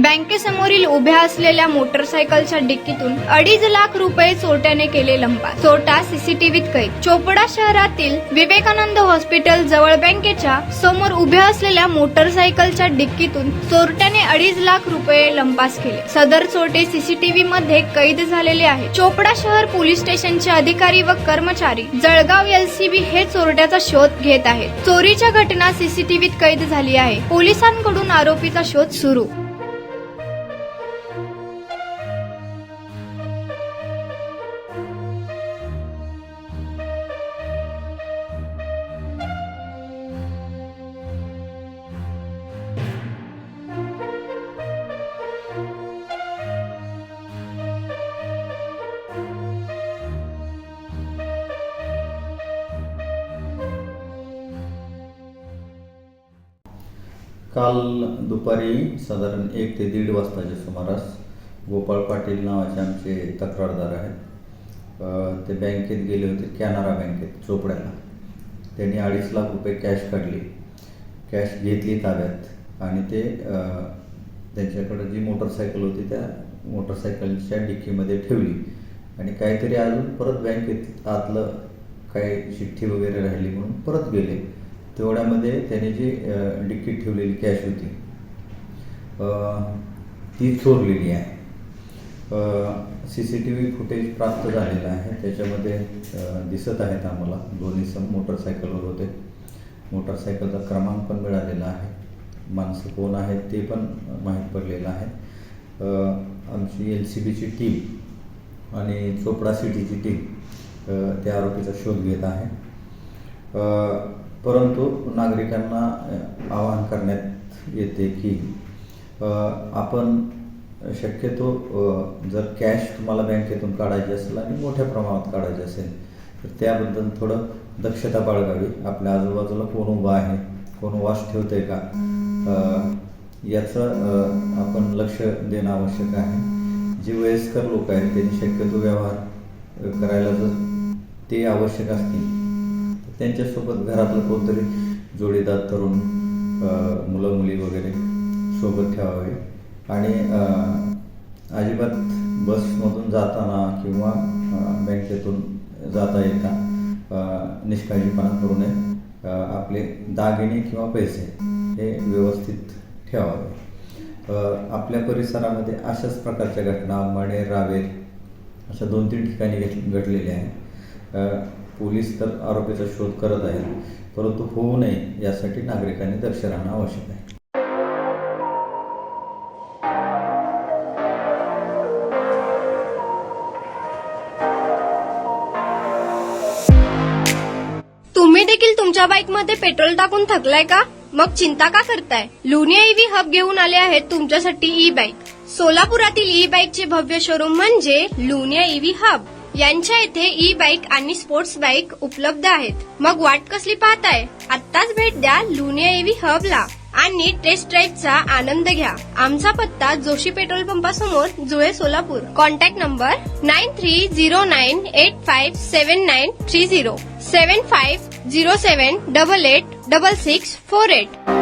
बँकेसमोरील उभ्या असलेल्या मोटरसायकलच्या डिक्कीतून 2.5 लाख रुपये चोरट्याने केले लंपास. चोरटा सीसीटीव्हीत कैद. चोपडा शहरातील विवेकानंद हॉस्पिटल जवळ बँकेच्या समोर उभ्या असलेल्या मोटरसायकलच्या डिक्कीतून चोरट्याने 2.5 लाख रुपये लंपास केले. सदर चोरटे सीसीटीव्ही मध्ये कैद झालेले आहे. चोपडा शहर पोलीस स्टेशनचे अधिकारी व कर्मचारी जळगाव LCB हे चोरट्याचा शोध घेत आहेत. चोरीच्या घटना सीसीटीव्हीत कैद झाली आहे. पोलिसांकडून आरोपीचा शोध सुरू. काल दुपारी साधारण 1 ते 1.5 वाजताच्या सुमारास गोपाळ पाटील नावाचे आमचे तक्रारदार आहेत. ते बँकेत गेले होते, कॅनरा बँकेत चोपड्याला. त्यांनी 2.5 लाख रुपये कॅश काढली, कॅश घेतली ताब्यात आणि ते त्यांच्याकडे जी मोटरसायकल होती त्या मोटरसायकलच्या डिक्कीमध्ये ठेवली आणि काहीतरी अजून परत बँकेत आतलं काही चिठ्ठी वगैरे राहिली म्हणून परत गेले. तेवढ्यामध्ये त्याने जी डिक्कीत ठेवलेली कॅश होती ती चोरलेली आहे. CCTV फुटेज प्राप्त झालेलं आहे. त्याच्यामध्ये दिसत आहेत आम्हाला दोन्ही मोटरसायकलवर होते. मोटरसायकलचा क्रमांक पण मिळालेला आहे. माणसं कोण आहेत ते पण माहीत पडलेलं आहे. आमची LCBची टीम आणि चोपडा सिटीची टीम त्या आरोपीचा शोध घेत आहे. परंतु नागरिकांना आवाहन करण्यात येते की आपण शक्यतो जर कॅश तुम्हाला बँकेतून काढायची असेल आणि मोठ्या प्रमाणात काढायची असेल तर त्याबद्दल थोडं दक्षता बाळगावी. आपल्या आजूबाजूला कोण उभा आहे, कोण वॉच ठेवतंय का याचं आपण लक्ष देणं आवश्यक आहे. जे वयस्कर लोक आहेत त्यांनी शक्यतो व्यवहार करायला जर ते आवश्यक असतील त्यांच्यासोबत घरातलं कोणतरी जोडीदार तरुण मुलं मुली वगैरे सोबत ठेवावे आणि अजिबात बसमधून जाताना किंवा बँकेतून जाता येता निष्काळजीपणा करू नये. आपले दागिने किंवा पैसे हे व्यवस्थित ठेवावे. आपल्या परिसरामध्ये अशाच प्रकारच्या घटना माणेर, रावेर अशा 2-3 ठिकाणी घडलेल्या आहेत. पोलीस तर आरोपीचा शोध करत आहेत, परंतु होऊ नये यासाठी नागरिकांनी दक्ष राहणं आवश्यक आहे. तुम्ही देखील तुमच्या बाईकमध्ये पेट्रोल टाकून थकलाय का? मग चिंता का करताय? लुनिया EV हब घेऊन आले आहेत तुमच्यासाठी ई-बाईक. सोलापुरातील ई-बाईकचे भव्य शोरूम म्हणजे लुनिया EV हब. यांच्या येथे ई-बाईक आणि स्पोर्ट्स बाईक उपलब्ध आहेत. मग वाट कसली पाहताय? आत्ताच भेट द्या लुनिया EV हबला आणि टेस्ट ड्राईव्हचा आनंद घ्या. आमचा पत्ता जोशी पेट्रोल पंपासमोर, जुळे, सोलापूर. Contact number 9309857930 7507886648.